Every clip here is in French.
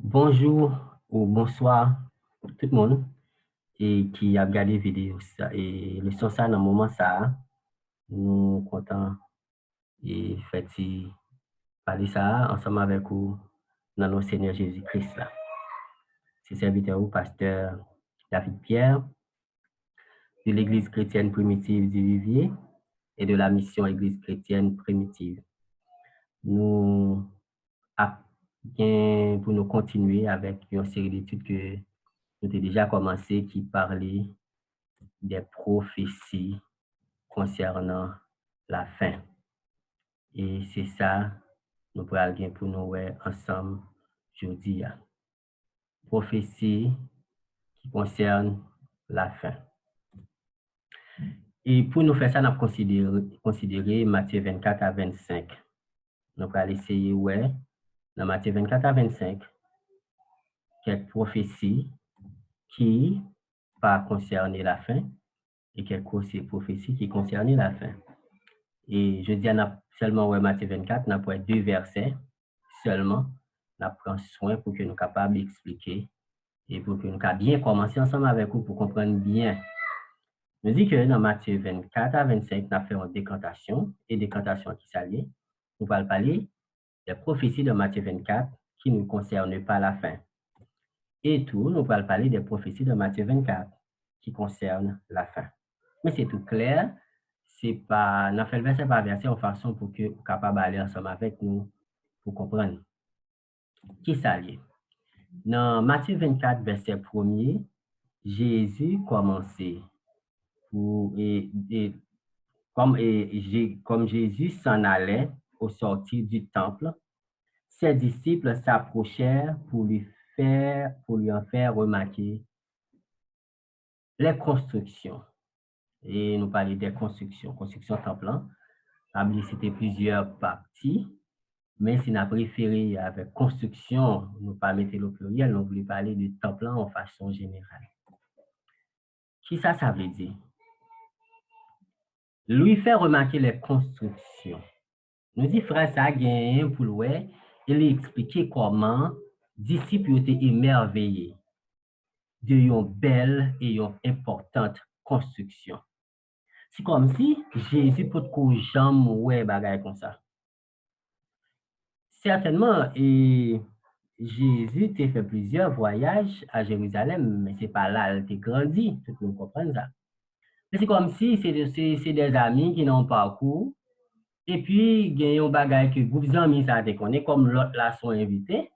Bonjour ou bonsoir tout le monde et qui a regardé la vidéo ça et le son ça dans le moment ça nous content et fait parler ça ensemble avec vous dans notre Seigneur Jésus-Christ là. C'est serviteur ou pasteur David Pierre de l'Église chrétienne primitive du Vivier et de la mission Église chrétienne primitive. Nous bien pour nous continuer avec une série d'études que nous avons déjà commencé qui parlait des prophéties concernant la fin. Et c'est ça, nous pourrons pour nous voir ensemble aujourd'hui. Prophétie qui concerne la fin. Et pour nous faire ça, nous avons considéré Matthieu 24 à 25. Nous allons essayer, ouais, dans Matthieu 24 à 25, quelques prophéties qui pas concerner la fin et quelques prophéties qui concernent la fin. Et je dis, on a seulement ouais, Matthieu 24, on a pour deux versets seulement. On prend soin pour que nous soyons capables d'expliquer et pour que nous puissions bien commencer ensemble avec vous pour comprendre bien. Nous dit que dans Matthieu 24 à 25, on a fait une décantation et décantation qui s'allie. Nous allons parler des prophéties de Matthieu 24 qui ne concernent pas la fin. Et tout, nous allons parler des prophéties de Matthieu 24 qui concernent la fin. Mais c'est tout clair. C'est pas, on a fait le verset par verset en façon pour que vous capable d'aller ensemble avec nous pour comprendre. Qui s'allie? Dans Matthieu 24, verset 1er, Jésus commençait comme Jésus s'en allait au sortir du temple, ses disciples s'approchèrent pour lui en faire remarquer les constructions. Et nous parlons des constructions. Construction temple, c'était plusieurs parties. Mais si on a préféré avec construction, nous pas mettre le pluriel, nous voulons parler du temple en façon générale. Qui ça veut dire? Lui fait remarquer les constructions. Nous dit frère ça gagne pour lui, il expliquer comment disciples étaient émerveillés de une belle et une importante construction. C'est comme si Jésus peut qu'on jamais ouais bagaille comme ça. Certainement, et Jésus a fait plusieurs voyages à Jérusalem, mais c'est pas là qu'il a grandi, tout le monde comprend ça. C'est comme si c'est des amis qui n'ont pas parcours, et puis il y a un bagage que groupe d'amis ça te connaît, comme l'autre là sont invités,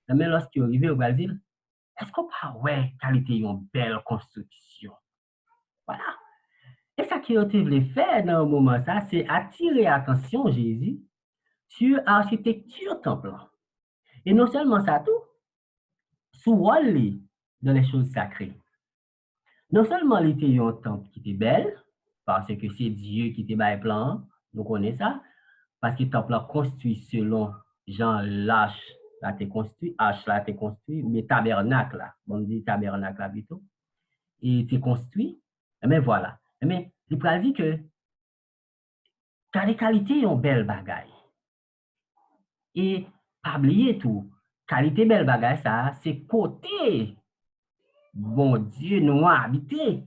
mais lorsqu'ils arrivent au Brésil, est-ce qu'on pas ouais, qualité une belle construction? Voilà. Et ça qui a été fait dans le moment ça, c'est attirer l'attention Jésus sur l'architecture temple. Et non seulement ça tout, sous rôle dans les choses sacrées. Non seulement il était un temple qui était belle, parce que c'est Dieu qui était bas plan, nous connaissons ça, parce que le temple a construit selon Jean l'H, là été construit, H là été construit, mais tabernacle là, on dit tabernacle là plutôt, et était construit, mais voilà. Mais il peut dire que les qualités ont belle bagaille. Et pas oublier tout, qualité belle bagaille ça, c'est côté bon Dieu nous a habité,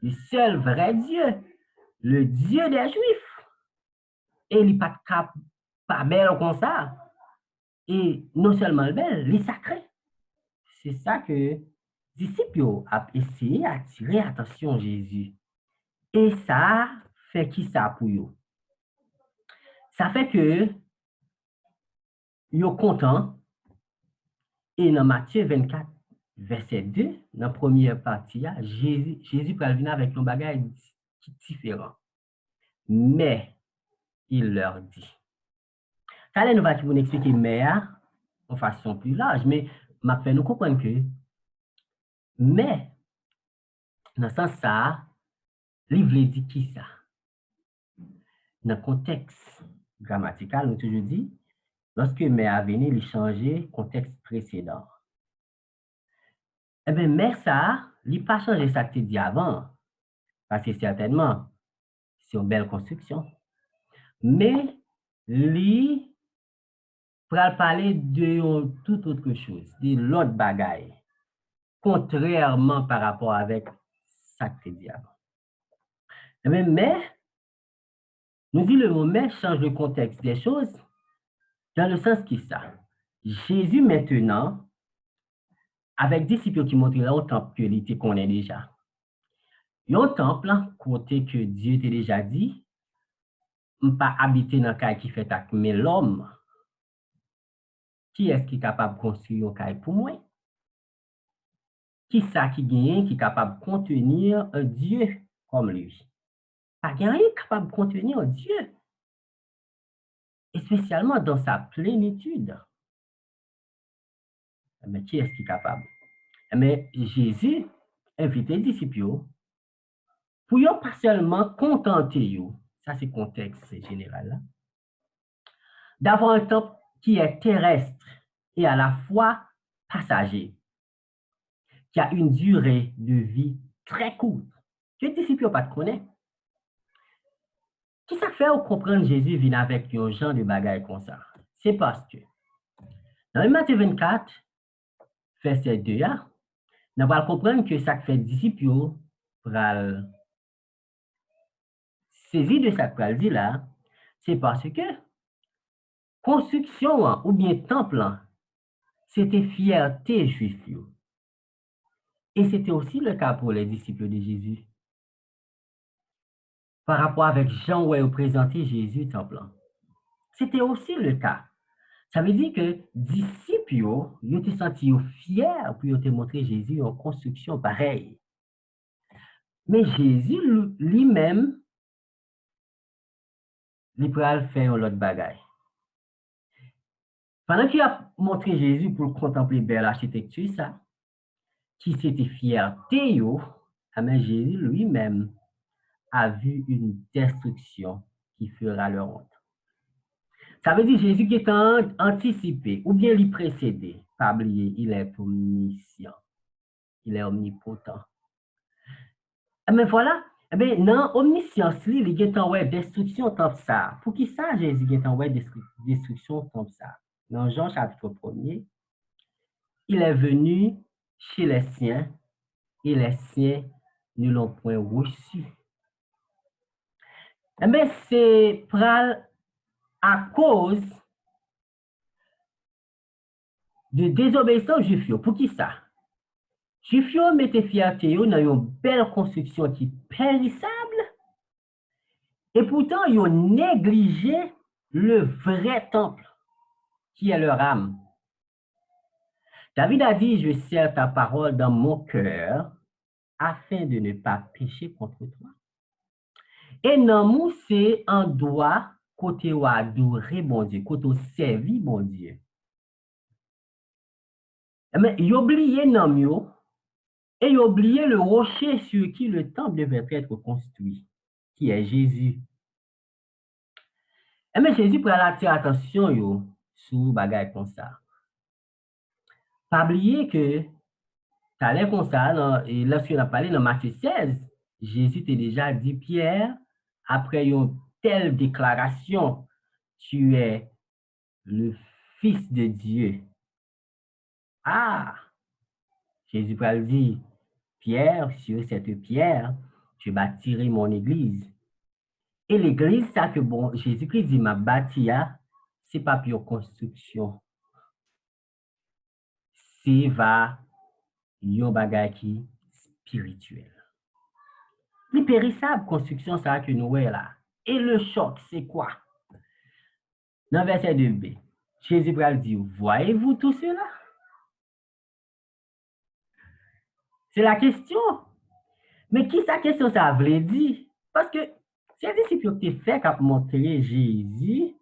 le seul vrai Dieu, le Dieu des Juifs. Et il n'est pas belle comme ça. Et non seulement belle, il est sacré. C'est ça que les disciples ont essayé d'attirer l'attention de Jésus. Et ça fait qui ça pour eux? Ça fait que ils sont contents. Et dans Matthieu 24, verset 2, dans la première partie, Jésus peut venir avec un bagage différent. Mais il leur dit. Ça, nous va vous expliquer mais en façon plus large, mais m'a fait nous comprendre que mais dans ce sens ça, livre dit qui ça? Dans le contexte grammatical, nous toujours dit, lorsque mais a venu, il changeait contexte précédent. Eh bien, mais ça, il n'a pas changé ça que tu dit avant, parce que certainement, c'est une belle construction. Mais, lui pour parler de toute autre chose, de l'autre bagaille, contrairement par rapport avec ça que dit avant. Mais, nous dit le mot mais change le contexte des choses dans le sens qui ça. Jésus maintenant, avec des disciples qui montrent là au temple que l'était connaît déjà. Il y a un temple, côté que Dieu t'a déjà dit, pas habiter dans le caille qui fait avec mais l'homme, qui est-ce qui est capable de construire un caille pour moi? Qui ça qui gagne, qui est capable de contenir un Dieu comme lui? Pas rien capable de contenir un Dieu, et spécialement dans sa plénitude. Mais qui est-ce qui est capable? Mais Jésus invite les disciples pour ne pas seulement contenter, ça c'est le contexte général, d'avoir un temple qui est terrestre et à la fois passager, qui a une durée de vie très courte. Les disciples pas de connaître. Qui ça fait au comprendre Jésus vient avec un genre de bagaille comme ça? C'est parce que dans le Matthieu 24, verset 2, on va comprendre que ça fait disciples pour saisir de ça que dit là, c'est parce que construction ou bien temple, c'était fierté juif. Et c'était aussi le cas pour les disciples de Jésus. Par rapport avec Jean où il présenté Jésus temple. C'était aussi le cas. Ça veut dire que disciples, ils étaient sentis fiers pour te montrer Jésus en construction pareille. Mais Jésus lui-même, il peut faire l'autre bagaille. Pendant qu'il a montré Jésus pour contempler belle architecture, ça, qui c'était fierté, mais Jésus lui-même a vu une destruction qui fera leur honte. Ça veut dire Jésus qui est anticipé ou bien lui précédé. Pas oublier, il est omniscient. Il est omnipotent. Mais voilà, dans omniscience, il y a une destruction comme ça. Pour qui ça, Jésus y a une destruction comme ça? Dans Jean chapitre 1er, il est venu chez les siens et les siens ne l'ont point reçu. C'est à cause de désobéissance juif. Pour qui ça? Juif mettait fierté dans une belle construction qui est périssable et pourtant ils ont négligé le vrai temple qui est leur âme. David a dit, je serre ta parole dans mon cœur afin de ne pas pécher contre toi. Et non, nous, c'est un droit côté ou adorer bon Dieu, côté ou servir bon Dieu. Mais il oublié non, et il oublié le rocher sur qui le temple devait être construit, qui est Jésus. Mais Jésus pour attirer attention sur bagaille comme ça. Pas oublier que ça l'air comme ça, et lorsqu'on a parlé dans Matthieu 16, Jésus t'a déjà dit, Pierre, après une telle déclaration, tu es le Fils de Dieu. Ah, Jésus va dire, Pierre, sur cette pierre, je bâtirai mon église. Et l'église, ça que bon, Jésus-Christ dit, ma bâti, c'est pas pure construction. C'est va yon bagay qui spirituel. L'hypérissable construction, ça que nous voyons là. Et le choc, c'est quoi? Dans verset 2b, Jésus va dire, voyez-vous tout cela? C'est la question. Mais qui sa question ça veut dire? Parce que c'est disciples qui fait qu'à montrer Jésus,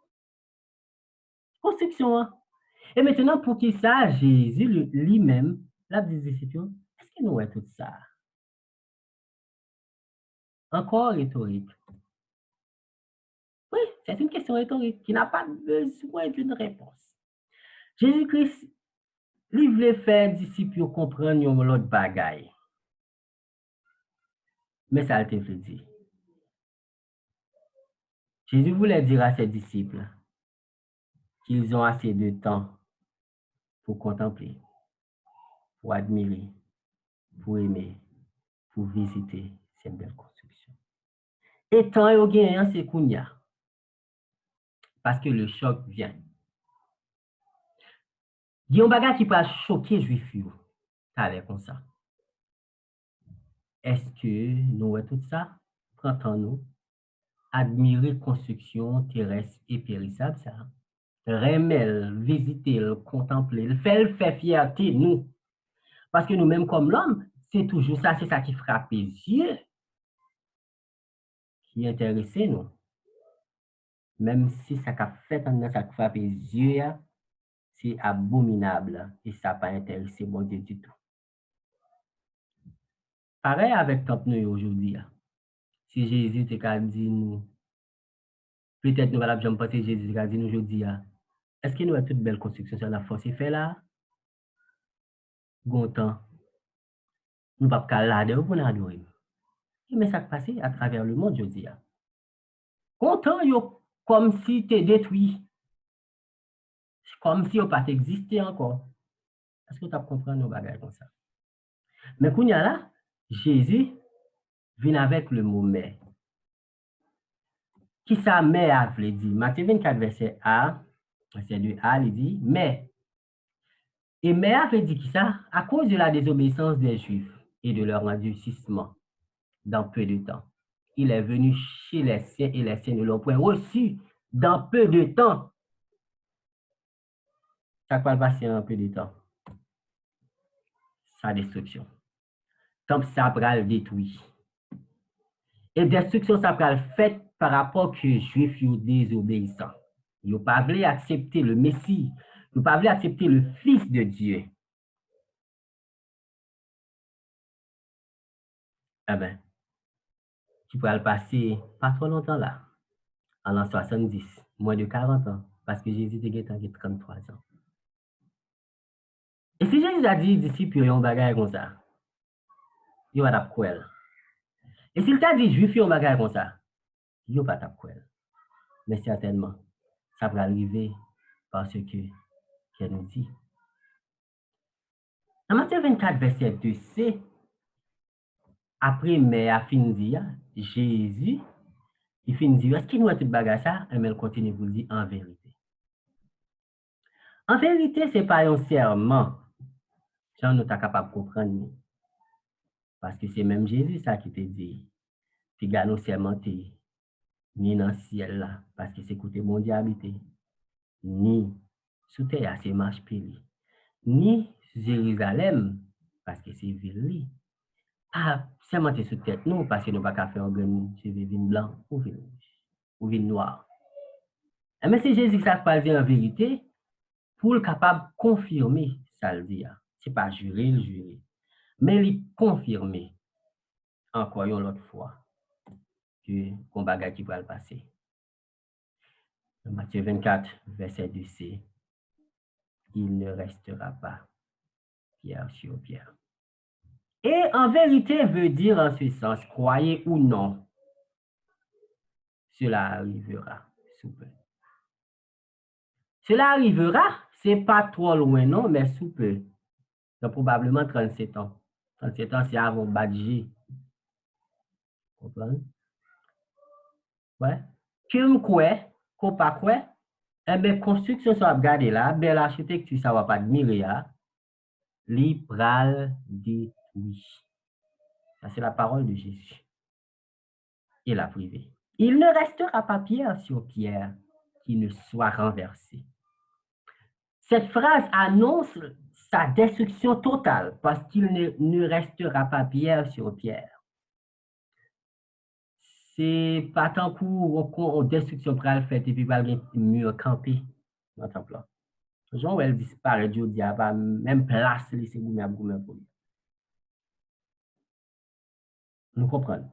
construction. Et maintenant, pour qui ça, Jésus lui-même, la disciples, est-ce que nous voyons tout ça? Encore rhétorique. Oui, c'est une question rhétorique qui n'a pas besoin d'une réponse. Jésus-Christ, lui voulait faire disciples comprendre l'autre bagaille. Mais ça a été fait dire. Jésus voulait dire à ses disciples qu'ils ont assez de temps pour contempler, pour admirer, pour aimer, pour visiter cette belle construction. Et tant yo gen, c'est kounya. Parce que le choc vient. Il y a un bagage qui peut choquer juif yo. Avec comme ça. Est-ce que nous voyons tout ça? Prenons nous admirer construction terrestre et périssable, ça. Remel, visiter, contempler, faire fierté, nous. Parce que nous-mêmes, comme l'homme, c'est toujours ça, c'est ça qui frappe les yeux, qui intéresse nous. Même si ça a fait ça qui frappe les yeux, c'est abominable et ça n'a pas intéressé bon Dieu du tout. Pareil avec top nous aujourd'hui. Si Jésus t'a dit nous, peut-être nous allons jamais penser Jésus t'a dit nous aujourd'hui. Est-ce que nous avons toute belle construction sur la force fait là? Gontan. Nous ne pouvons pas l'adorer pour nous adorer. Mais ça passe à travers le monde, je dis. Content, comme si tu es détruit. Comme si tu n'as pas existé encore. Est-ce que tu as compris nos bagages comme ça? Mais quand il y a là, Jésus vient avec le mot mais. Qui ça mais a voulu dire? Matthieu 24, verset A, verset 2a, il dit mais. Et mais a veut dire qui ça? À cause de la désobéissance des Juifs et de leur endurcissement dans peu de temps. Il est venu chez les siens et les siens ne l'ont point reçu dans peu de temps. Ça va passer en peu de temps. Sa destruction. Comme ça va le détruire. Et destruction, ça va le fait par rapport que les Juifs sont désobéissants. Ils n'ont pas voulu accepter le Messie. Ils n'ont pas voulu accepter le Fils de Dieu. Eh bien, tu pourras le passer pas trop longtemps là. En l'an 70, moins de 40 ans. Parce que Jésus était en 33 ans. Et si Jésus a dit disciples, ils ont un bagage comme ça, ils vont taper quoi? Et s'il t'a dit juif, ils ont un bagage comme ça, ils vont pas taper quoi? Mais certainement, ça va arriver parce que qu'elle nous dit. Dans Matthieu 24, verset 2c, après, mais à fin de dire, Jésus, il finit de dire, est-ce qu'il nous a tout bagage ça? Et il continue pour dire en vérité. En vérité, ce n'est pas un serment. Ça, nous sommes capables de comprendre. Parce que c'est même Jésus ça qui te dit. Tu gardes nous sermenté, ni dans le ciel là, parce que c'est côté bon Dieu habité, ni sous terre, c'est marche pili, ni Jérusalem, parce que c'est ville. Ah, sermenté sous tête, non, parce que nous ne pouvons pas faire un grain cheveux vin blanc ou vin rouge, ou vin noir. Mais c'est Jésus qui ça pas dire en vérité, pour le capable de confirmer ça le dit. Ce n'est pas jurer, mais il confirmer encore une autre fois que qu'on bagage qui va le passer. Matthieu 24, verset 2c, il ne restera pas pierre sur pierre. Et en vérité veut dire en ce sens, croyez ou non, cela arrivera sous peu. Cela arrivera, c'est pas trop loin, non, mais sous peu. Donc probablement 37 ans. 37 ans, c'est avant Badji. Comprenez? Ouais. Que quoi, qu'on pas quoi, eh bien, construction soit regardée là, belle architecture, ça va pas admirer, libral détruit. Ça, c'est la parole de Jésus. Et la privée. Il ne restera pas pierre sur pierre qui ne soit renversé. Cette phrase annonce sa destruction totale parce qu'il ne restera pas pierre sur pierre. C'est pas tant qu'on destruction pour le fait et puis va le mur campé dans le temple. Jean où elle disparaît, Dieu dit, elle va même place les gourmet pour lui. Nous comprenons.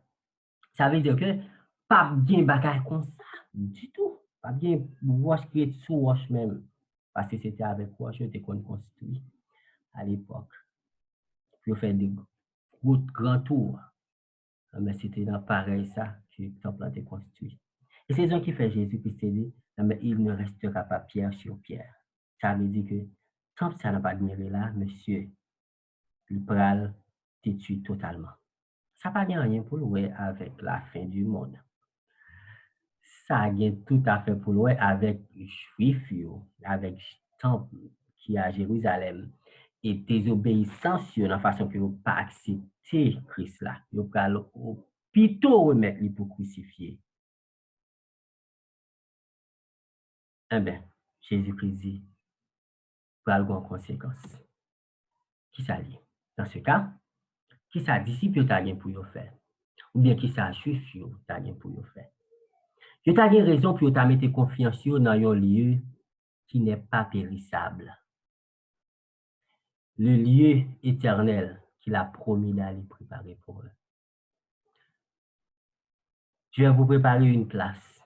Ça veut dire que pas bien bagaille comme ça du tout. Pas bien wash qui sous wash même. Parce que c'était avec wash que qu'on construit à l'époque. Pour faire des grands tours. Mais c'était dans pareil ça que le temple a été construit. Et c'est ce qui fait Jésus qui s'est dit, mais il ne restera pas pierre sur pierre. Ça veut dire que tant que ça n'a pas admiré là, monsieur, il pral détruit totalement. Ça n'a pas rien pour louer avec la fin du monde. Ça a tout à fait pour louer avec les Juifs, avec le temple qui est à Jérusalem, et désobéissance dans la façon que vous pas accepté Christ là. Vous pral plutôt remettre lui pour crucifier. Eh bien, Jésus-Christ dit, pral gon conséquence. Qui ça dit? Dans ce cas, qui ça disciple t'a gen pour yo faire? Ou bien qui ça juif yo t'a gen pour yo faire? Yo t'a gen raison pour yo t'a mettre confiance yo dans un lieu qui n'est pas périssable. Le lieu éternel qu'il a promis d'aller préparer pour eux. Je vais vous préparer une place.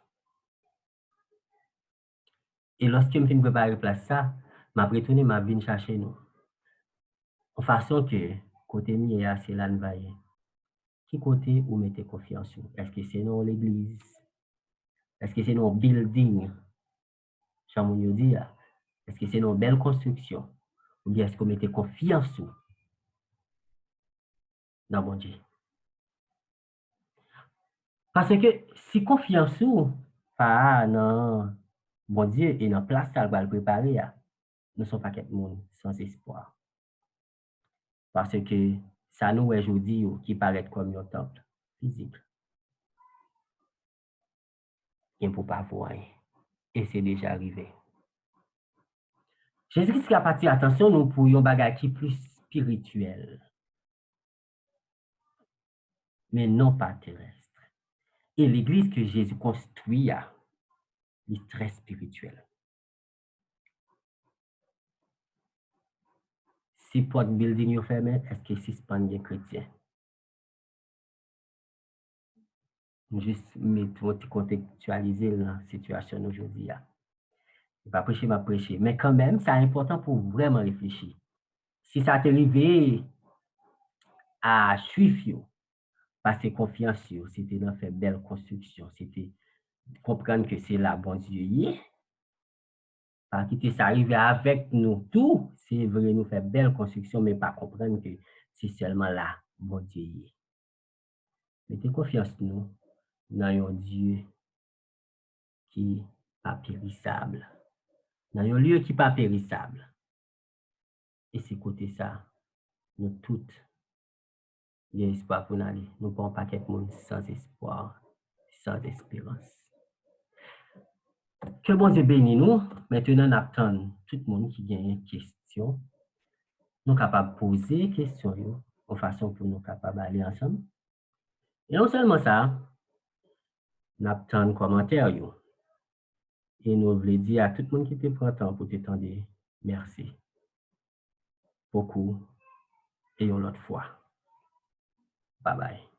Et lorsque je me finis préparer place ça, m'a retourné m'a vinn chercher nous. En façon que côté mi c'est là vailler. Qui côté où mettez confiance? Est-ce que c'est dans l'église? Est-ce que c'est dans building? Chamoun dit, est-ce que c'est une belle construction? Ou bien est-ce que vous mettez confiance dans mon Dieu? Parce que si confiance pas dans mon Dieu et dans la place ça va le préparer, nous ne sommes pas quelqu'un monde sans espoir. Parce que ça nous aujourd'hui qui paraît comme un temple physique. Il ne peut pas voir. Et c'est déjà arrivé. Jésus-Christ a parti attention nous pour un bagage qui plus spirituel. Mais non pas terrestre. Et l'église que Jésus construit est très spirituelle. Si porte building est fermé, est-ce que c'est pas bien chrétien? Juste mettre contextualiser la situation aujourd'hui. Pas prêcher, ma prêcher. Mais quand même, c'est important pour vraiment réfléchir. Si ça t'est arrivé à suivre, passer confiance, c'était dans faire belle construction, c'était comprendre que c'est là, bon Dieu, parce que ça arrive avec nous tout, c'est vrai, nous faire belle construction, mais pas comprendre que c'est seulement là, bon Dieu. Mettez confiance nous dans un Dieu qui n'est pas périssable, dans un lieu qui n'est pas périssable. Et c'est côté ça, nous toutes, il y a espoir pour nous aller. Nous ne pouvons pas être monde sans espoir, sans espérance. Que bon Dieu bénisse nous. Maintenant, nous attendons tout le monde qui a une question. Nous sommes capables de poser des questions de façon pour nous capables d'aller ensemble. Et non seulement ça, nous attendons commentaires. Et nous voulons dire à tout le monde qui te prend temps pour t'étendre merci. Beaucoup. Et une autre fois. Bye bye.